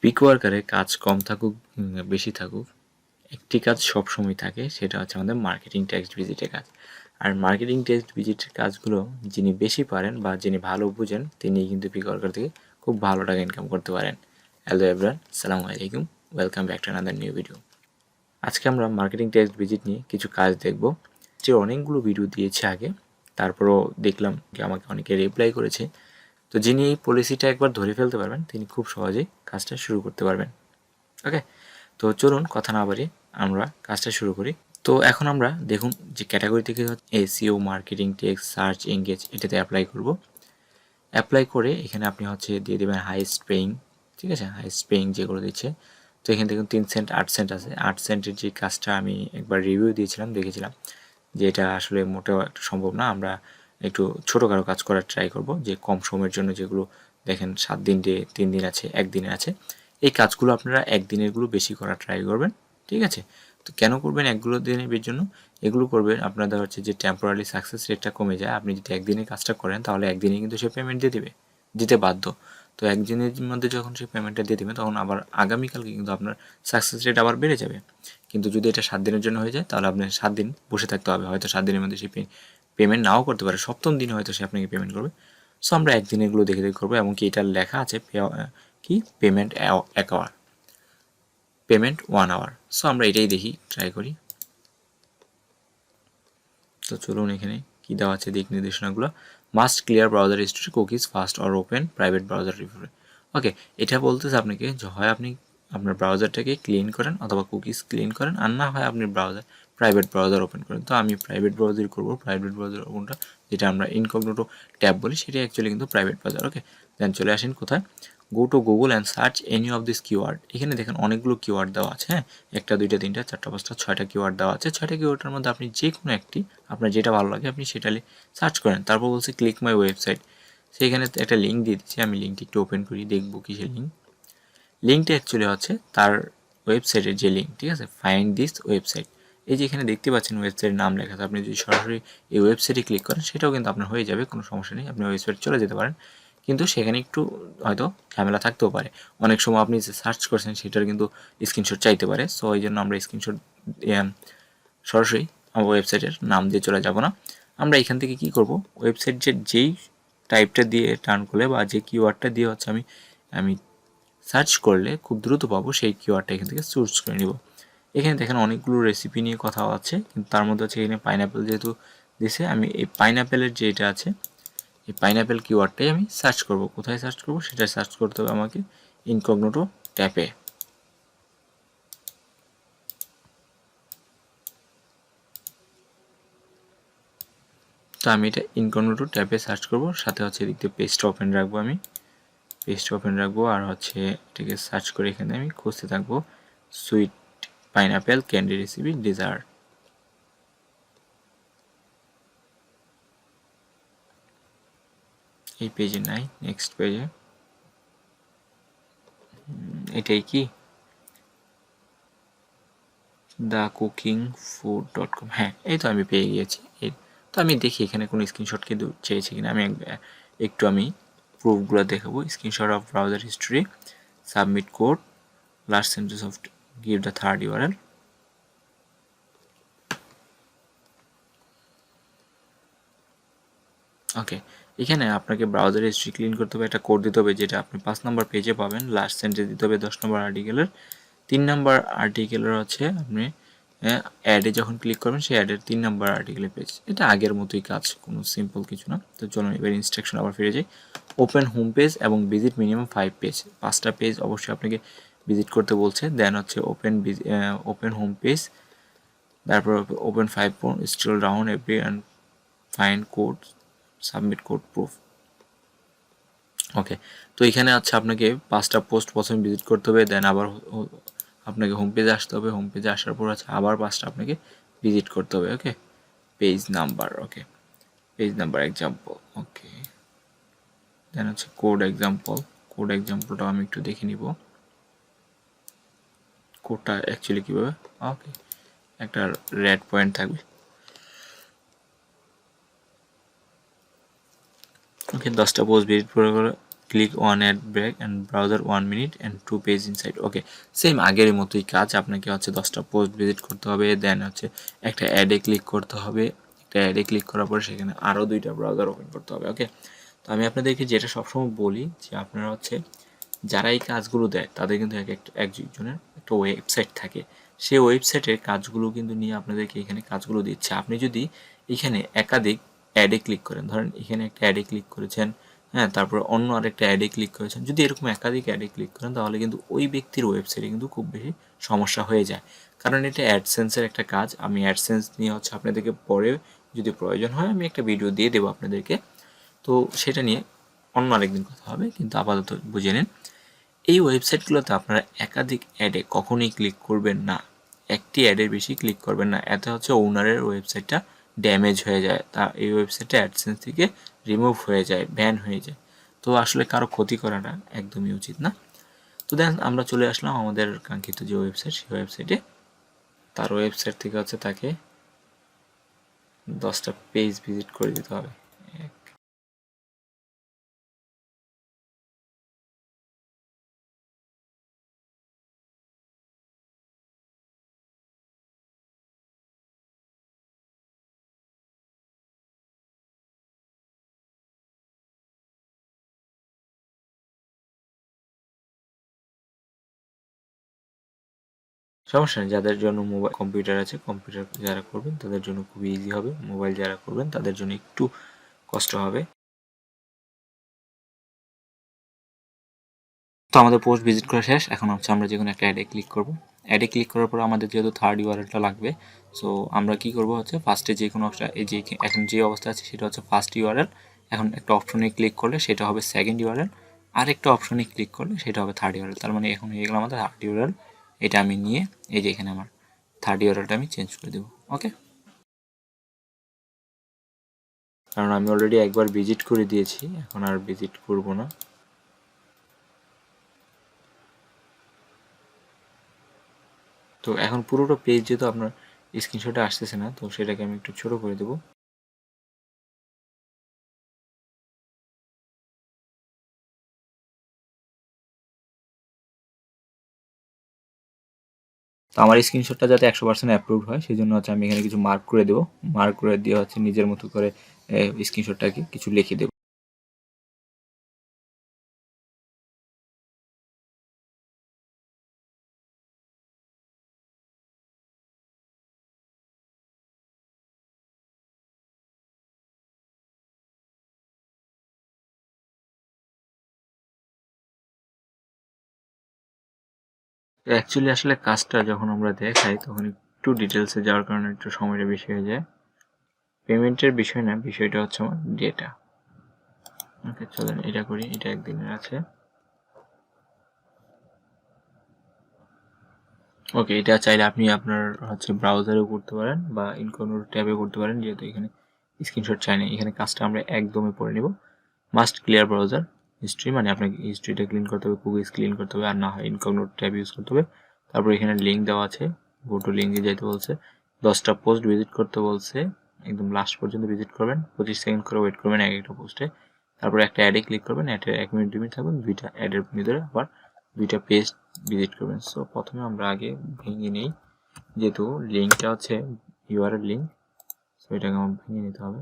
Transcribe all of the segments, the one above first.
Pick ওয়ার্কারে কাজ কম থাকুক বেশি থাকুক, একটি কাজ সবসময় থাকে, সেটা হচ্ছে আমাদের মার্কেটিং টেক্সট ভিজিটের কাজ। আর মার্কেটিং টেক্সট ভিজিটের কাজগুলো যিনি বেশি পারেন বা যিনি ভালো বুঝেন তিনি কিন্তু পিক ওয়ার্কার থেকে খুব ভালো টাকা ইনকাম করতে পারেন। হ্যালো এভরিওয়ান, আসসালামু আলাইকুম, welcome back to another new video. আজকে আমরা মার্কেটিং টেক্সট ভিজিট নিয়ে কিছু কাজ দেখব। যে অনেকগুলো ভিডিও দিয়েছে আগে, তারপরও দেখলাম যে আমাকে অনেকে রিপ্লাই করেছে। তো যিনি এই পলিসিটা একবার ধরে ফেলতে পারবেন তিনি খুব সহজেই কাজটা শুরু করতে পারবেন। ওকে, তো চলুন কথা না বাড়িয়ে আমরা কাজটা শুরু করি। তো এখন আমরা দেখুন যে ক্যাটাগরি থেকে SEO, marketing text, search, engage এটাতে অ্যাপ্লাই করব। অ্যাপ্লাই করে এখানে আপনি হচ্ছে দিয়ে দেবেন হাইস্ট পেইং, ঠিক আছে, হাইস্ট পেইং যেগুলো দিচ্ছে। তো এখানে দেখুন 3 সেন্ট 8 সেন্ট আছে। 8 সেন্টের যে কাজটা আমি একবার রিভিউ দিয়েছিলাম, দেখেছিলাম যে এটা আসলে মোটেও একটা সম্ভব না। আমরা একটু ছোটোখাটো কাজ করার ট্রাই করব, যে কম সময়ের জন্য যেগুলো দেখেন 7 দিন 3 দিন আছে, 1 দিনে আছে, এই কাজগুলো আপনারা 1 দিনেরগুলো বেশি করার ট্রাই করবেন, ঠিক আছে। তো কেন করবেন একগুলো দিনের জন্য? এগুলো করবেন আপনাদের হচ্ছে যে টেম্পোরারি সাকসেস রেটটা কমে যায়। আপনি যদি একদিনের কাজটা করেন তাহলে একদিনে কিন্তু সে পেমেন্ট দিতে বাধ্য। তো একদিনের মধ্যে যখন সে পেমেন্টটা দিয়ে দেবে তখন আবার আগামীকালকে কিন্তু আপনার সাকসেস রেট আবার বেড়ে যাবে। কিন্তু যদি এটা 7 দিনের জন্য হয়ে যায় তাহলে আপনার 7 দিন বসে থাকতে হবে, হয়তো 7 দিনের মধ্যে সে পেমেন্ট নাও করতে পারে, 7ম দিনে হয়তো সে আপনাকে পেমেন্ট করবে। সো আমরা একদিনেরগুলো দেখে করবো, এবং কি এটা লেখা আছে কি payment 1 hour, payment 1 hour. So আমরা এটাই দেখি, ট্রাই করি। তো চলুন এখানে কি দেওয়া আছে দিক নির্দেশনাগুলো। Must clear browser history, cookies first or open private browser review. Okay, এটা বলতেছে আপনাকে যে হয় আপনি আপনার ব্রাউজারটাকে ক্লিন করেন অথবা কুকিজ ক্লিন করেন, আর না হয় আপনি প্রাইভেট ব্রাউজার ওপেন করেন। তো আমি প্রাইভেট ব্রাউজার করব। প্রাইভেট ব্রাউজার কোনটা, যেটা আমরা ইনকগনিটো ট্যাব বলি, সেটা অ্যাকচুয়ালি কিন্তু প্রাইভেট ব্রাউজার। ওকে, দেন চলে আসেন কোথায়, go to Google and search any of this keyword. এখানে দেখেন অনেকগুলো কিওয়ার্ড দেওয়া আছে, হ্যাঁ, 1টা 2টা 3টা 4টা 5টা 6টা কিওয়ার্ড দেওয়া আছে। 6টা কিওয়ার্ডের মধ্যে আপনি যে কোনো একটি আপনার যেটা ভালো লাগে আপনি সেটা সার্চ করেন। তারপর বলছে ক্লিক মাই ওয়েবসাইট, সেইখানে একটা লিঙ্ক দিয়ে দিচ্ছি। আমি লিঙ্কটি একটু ওপেন করি, দেখবো কিসের লিঙ্ক। লিঙ্কটা অ্যাকচুয়ালি হচ্ছে তার ওয়েবসাইটের যে লিঙ্ক, ঠিক আছে, ফাইন্ড দিস ওয়েবসাইট। এই যে এখানে দেখতে পাচ্ছেন ওয়েবসাইটের নাম লেখা আছে, আপনি যদি সরাসরি এই ওয়েবসাইটে ক্লিক করেন সেটাও কিন্তু আপনার হয়ে যাবে, কোনো সমস্যা নেই, আপনি ওয়েবসাইটে চলে যেতে পারেন। কিন্তু সেখানে একটু হয়তো ঝামেলা থাকতেও পারে, অনেক সময় আপনি যে সার্চ করছেন সেটার কিন্তু স্ক্রিনশট চাইতে পারে। সো এই জন্য আমরা স্ক্রিনশট সরাসরি আমার ওয়েবসাইটের নাম দিয়ে চলে যাব না। আমরা এখান থেকে কি করব, ওয়েবসাইট যেই টাইপটা দিয়ে টার্ন করলে বা যে কিওয়ার্ডটা দিয়ে হচ্ছে আমি সার্চ করলে খুব দ্রুত পাবো, সেই কিওয়ার্ডটা এখান থেকে চুজ করে নিব। এখানে দেখেন অনেকগুলো রেসিপি নিয়ে কথা আছে, কিন্তু তার মধ্যে হচ্ছে এখানে পাইনাপেল যেহেতু দিছে, আমি এই পাইনাপেলের যেটা আছে এই পাইনাপেল কিওয়ার্ডটাই আমি সার্চ করব। কোথায় সার্চ করব সেটা সার্চ করতে হবে আমাকে ইনকগনিটো ট্যাবে। তো আমি এটা ইনকগনিটো ট্যাবে সার্চ করব, সাথে হচ্ছে এদিক দিয়ে পেজটা ওপেন রাখবো, আমি পেজটা ওপেন রাখবো, আর হচ্ছে এটাকে সার্চ করে এখানে আমি খুঁজতে থাকবো sweet pineapple candy recipe dessert. এই পেজে নাই, নেক্সট পেজে। এটাই কি thecookingfood.com, হ্যাঁ এই তো আমি পেয়ে গিয়েছি। এই তো আমি দেখি এখানে কোনো স্ক্রিনশট কিন্তু চেয়েছি কিনা, আমি একটু প্রুফগুলো দেখাবো। Screenshot of browser history, submit code, last sentence of give the third URL. Okay, এখানে আপনাকে ব্রাউজার হিস্ট্রি ক্লিন করতে হবে, একটা কোড দিতে হবে যেটা আপনি 5 নম্বর পেজে পাবেন। লাস্ট সেন্টেন্স দিতে হবে 10 নম্বর আর্টিকেলের। 3 নম্বর আর্টিকেলের হচ্ছে আপনি অ্যাডে যখন ক্লিক করবেন সেই অ্যাডের 3 নম্বর আর্টিকেলের পেজ। এটা আগের মতোই কাজ, কোনো সিম্পল কিছু না। তো চলুন এবার ইনস্ট্রাকশন আবার ফিরে যাই। ওপেন হোম পেজ এবং ভিজিট মিনিমাম 5 পেজ, 5টা পেজ অবশ্যই আপনাকে ভিজিট করতে বলছে। দেন হচ্ছে ওপেন হোম পেজ, তারপর open 5 scroll down every and find code, submit code proof. Okay, তো এখানে আছে আপনাকে 5টা পোস্ট প্রথমে ভিজিট করতে হবে, দেন আবার আপনাকে হোম পেজে আসতে হবে। হোম পেজে আসার পর আছে আবার 5টা আপনাকে ভিজিট করতে হবে। Okay, page number, okay page number example, okay then হচ্ছে কোড এক্সাম্পলটাও আমি একটু দেখে নিব কোডটা অ্যাকচুয়ালি কীভাবে। ওকে, একটা রেড পয়েন্ট থাকবে। ওকে, 10টা পোস্ট ভিজিট করে click one ad break and browser 1 minute and 2 page inside. Okay, same আগের মতোই কাজ। আপনাকে হচ্ছে 10টা পোস্ট ভিজিট করতে হবে, দেন হচ্ছে একটা অ্যাডে ক্লিক করতে হবে, একটা অ্যাডে ক্লিক করার পরে সেখানে আরও 2টা ব্রাউজার ওপেন করতে হবে। ওকে, তো আমি আপনাদেরকে যেটা সবসময় বলি যে আপনারা হচ্ছে যারা এই কাজগুলো দেয় তাদের কিন্তু একজনের একটা ওয়েবসাইট থাকে, সেই ওয়েবসাইটের কাজগুলো কিন্তু নিয়ে আপনাদেরকে এখানে কাজগুলো দিচ্ছে। আপনি যদি এখানে একাধিক অ্যাডে ক্লিক করেন, ধরেন এখানে একটা অ্যাডে ক্লিক করেছেন, হ্যাঁ, তারপর অন্য আরেকটা অ্যাডে ক্লিক করেছেন, যদি এরকম একাধিক অ্যাডে ক্লিক করেন তাহলে কিন্তু ওই ব্যক্তির ওয়েবসাইটে কিন্তু খুব বেশি সমস্যা হয়ে যায়, কারণ এটা অ্যাডসেন্সের একটা কাজ। আমি অ্যাডসেন্স নিয়ে হচ্ছে আপনাদেরকে পরে যদি প্রয়োজন হয় আমি একটা ভিডিও দিয়ে দেবো আপনাদেরকে, তো সেটা নিয়ে অন্য আরেকদিন কথা হবে, কিন্তু আপাতত বুঝে নিন এই ওয়েবসাইটগুলোতে আপনারা একাধিক অ্যাডে কখনোই ক্লিক করবেন না, একটি অ্যাডের বেশি ক্লিক করবেন না, এতে হচ্ছে ওনারের ওয়েবসাইটটা ড্যামেজ হয়ে যায়, তা এই ওয়েবসাইটটা অ্যাডসেন্স থেকে রিমুভ হয়ে যায়, ব্যান হয়ে যায়। তো আসলে কারো ক্ষতি করাটা একদমই উচিত না। তো দেন আমরা চলে আসলাম আমাদের কাঙ্ক্ষিত যে ওয়েবসাইট, সেই ওয়েবসাইটে তার ওয়েবসাইট থেকে হচ্ছে তাকে 10টা পেজ ভিজিট করে দিতে হবে। সমস্যা নেই, যাদের জন্য মোবাইল কম্পিউটার আছে, কম্পিউটার যারা করবেন তাদের জন্য খুবই ইজি হবে, মোবাইল যারা করবেন তাদের জন্য একটু কষ্ট হবে। তো আমাদের পোস্ট ভিজিট করা শেষ, এখন হচ্ছে আমরা যে কোনো একটা অ্যাডে ক্লিক করব। অ্যাডে ক্লিক করার পর আমাদের যেহেতু থার্ড ইউআরএলটা লাগবে, সো আমরা কি করব হচ্ছে ফার্স্টে যে কোনো একটা, এই যে এখন যে অবস্থা আছে সেটা হচ্ছে ফার্স্ট ইউআরএল, এখন একটা অপশনে ক্লিক করলে সেটা হবে সেকেন্ড ইউআরএল, আরেকটা অপশনে ক্লিক করলে সেটা হবে থার্ড ইউআরএল। তার মানে এখন হয়ে গেল আমাদের থার্ড ইউআরএল। এটা আমি নিয়ে এই যে এখানে আমার থার্ড ইউআরএলটা আমি চেঞ্জ করে দেবো। ওকে, কারণ আমি অলরেডি একবার ভিজিট করে দিয়েছি, এখন আর ভিজিট করব না। তো এখন পুরোটা পেজ যেহেতু আপনার স্ক্রিনশটে আসতেছে না, তো সেটাকে আমি একটু ছোট করে দেবো। তো আমার স্ক্রিনশটটা যাতে 100% অ্যাপ্রুভ হয় সেই জন্য হচ্ছে আমি এখানে কিছু মার্ক করে দেবো, মার্ক করে দিয়ে হচ্ছে নিজের মতো করে স্ক্রিনশটটাকে কিছু লিখে দেবো। তো অ্যাকচুয়ালি আসলে কাজটা যখন আমরা দেখাই তখন একটু ডিটেলসে যাওয়ার কারণে একটু সময়টা বেশি হয়ে যায়। পেমেন্টের বিষয় না, বিষয়টা হচ্ছে আমার ডেটা। ওকে, চলেন এটা করি, এটা একদিনের আছে। ওকে, এটা চাইলে আপনি আপনার হচ্ছে ব্রাউজারেও করতে পারেন বা ইনকোগনিটো ট্যাবে করতে পারেন, যেহেতু এখানে স্ক্রিনশট চাই না। এখানে কাজটা আমরা একদমই পড়ে নেব। মাস্ট ক্লিয়ার ব্রাউজার হিস্ট্রি, মানে আপনাকে হিস্ট্রিটা ক্লিন করতে হবে, কুকিজ ক্লিন করতে হবে, আর না হয় ইনকগনিটো ট্যাব ইউজ করতে হবে। তারপর এখানে লিঙ্ক দেওয়া আছে, গো টু লিঙ্কে যাইতে বলছে, 10টা পোস্ট ভিজিট করতে বলছে, একদম লাস্ট পর্যন্ত ভিজিট করবেন, 25 সেকেন্ড করে ওয়েট করবেন এক একটা পোস্টে, তারপর একটা অ্যাডে ক্লিক করবেন, অ্যাডে 1 মিনিট 2 মিনিট থাকবেন, 2টা অ্যাডের ভিতরে আবার 2টা পেজ ভিজিট করবেন। সো প্রথমে আমরা আগে ভেঙে নিই, যেহেতু লিঙ্কটা হচ্ছে ইউআরএল লিঙ্ক, সো এটাকে আমার ভেঙে নিতে হবে।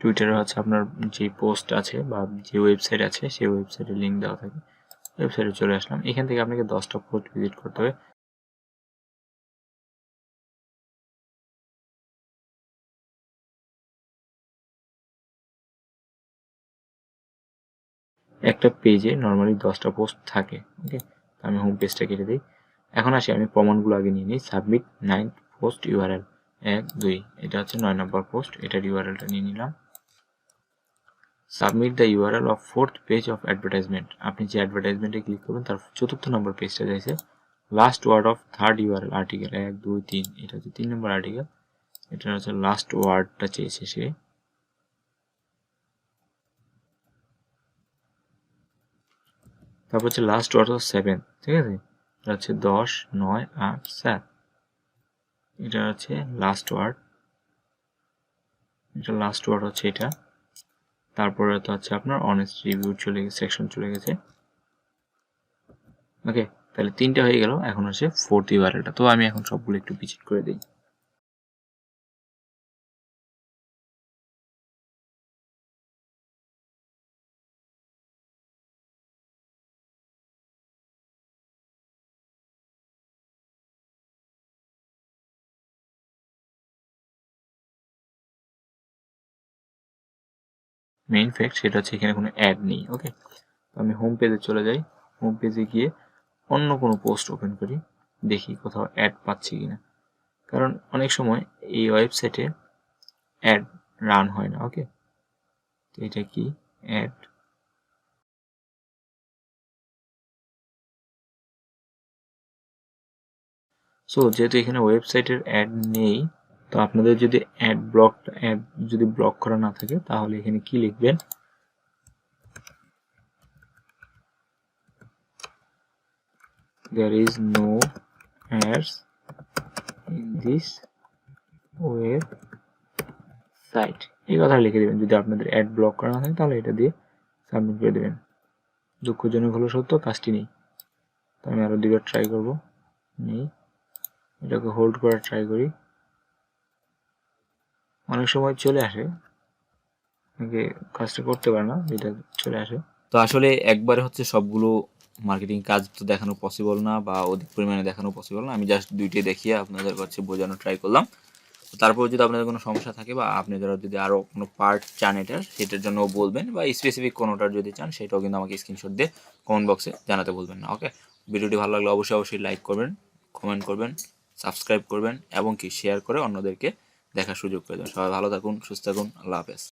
টুইটারে হচ্ছে আপনার যে পোস্ট আছে বা যে ওয়েবসাইট আছে সেই ওয়েবসাইটের লিঙ্ক দেওয়া থাকে। ওয়েবসাইটে চলে আসলাম, এখান থেকে আপনাকে 10টা পোস্ট ভিজিট করতে হবে। একটা পেজে নর্মালি 10টা পোস্ট থাকে। ওকে, আমি হোম পেজটা কেটে দিই। এখন আসি, আমি প্রমাণগুলো আগে নিয়ে নিই। সাবমিট 9th পোস্ট ইউআরএল 1 2, এটা হচ্ছে 9 নম্বর পোস্ট, এটার ইউআরএলটা নিয়ে নিলাম। Submit the URL of 4th page of advertisement, আপনি যে অ্যাডভার্টাইজমেন্টে ক্লিক করবেন তার 4th নম্বর পেজটা চাইছে। Last word of third URL article 1 2 3, এটা হচ্ছে 3 নম্বর আর্টিকেল, এটা হচ্ছে লাস্ট ওয়ার্ডটা চেয়েছে সে। তারপর হচ্ছে লাস্ট ওয়ার্ড হচ্ছে 7, ঠিক আছে, এটা হচ্ছে 10, 9, 8, 7, এটা হচ্ছে লাস্ট ওয়ার্ড, এটা লাস্ট ওয়ার্ড হচ্ছে এটা। তারপরে তো হচ্ছে আপনার অনেস্ট রিভিউ চলে গেছে, সেকশন চলে গেছে। ওকে, তাহলে 3টা হয়ে গেল, এখন হচ্ছে 4th URLটা। তো আমি এখন সবগুলো একটু ভিজিট করে দিই। মেইন ফ্যাক্ট সেটা হচ্ছে এখানে কোনো অ্যাড নেই। ওকে, আমি হোম পেজে চলে যাই, হোম পেজে গিয়ে অন্য কোনো পোস্ট ওপেন করি, দেখি কোথাও অ্যাড পাচ্ছি কিনা, কারণ অনেক সময় এই ওয়েবসাইটে অ্যাড রান হয় না। ওকে, তো এটা কি অ্যাড, সো যেহেতু এখানে ওয়েবসাইটের অ্যাড নেই, তো আপনাদের যদি অ্যাড যদি ব্লক করা না থাকে তাহলে এখানে কি লিখবেন, there is no ads in this website, এই কথা লিখে দেবেন। যদি আপনাদের অ্যাড ব্লক করা না থাকে তাহলে এটা দিয়ে সাবমিট করে দেবেন। দুঃখজনক হলো সত্য, কাজটি নেই। তো আমি আরো 2বার ট্রাই করব, নেই, এটাকে হোল্ড করার ট্রাই করি, অনেক সময় চলে আসে, অনেকে কাজটা করতে পারে না, এটা চলে আসে। তো আসলে একবারে হচ্ছে সবগুলো মার্কেটিং কাজ তো দেখানো পসিবল না, বা অধিক পরিমাণে দেখানো পসিবল না। আমি জাস্ট 2টি দেখিয়ে আপনাদের কাছে বোঝানো ট্রাই করলাম। তারপর যদি আপনাদের কোনো সমস্যা থাকে বা আপনারা যদি আরও কোনো পার্ট চান এটার, সেটার জন্য বলবেন, বা স্পেসিফিক কোনোটার যদি চান সেটাও কিন্তু আমাকে স্ক্রিনশট দিয়ে কমেন্ট বক্সে জানাতে বলবেন না। ওকে, ভিডিওটি ভালো লাগলে অবশ্যই লাইক করবেন, কমেন্ট করবেন, সাবস্ক্রাইব করবেন এবং কি শেয়ার করে অন্যদেরকে দেখার সুযোগ করে দেবেন। সবাই ভালো থাকুন, সুস্থ থাকুন, আল্লাহ হাফেজ।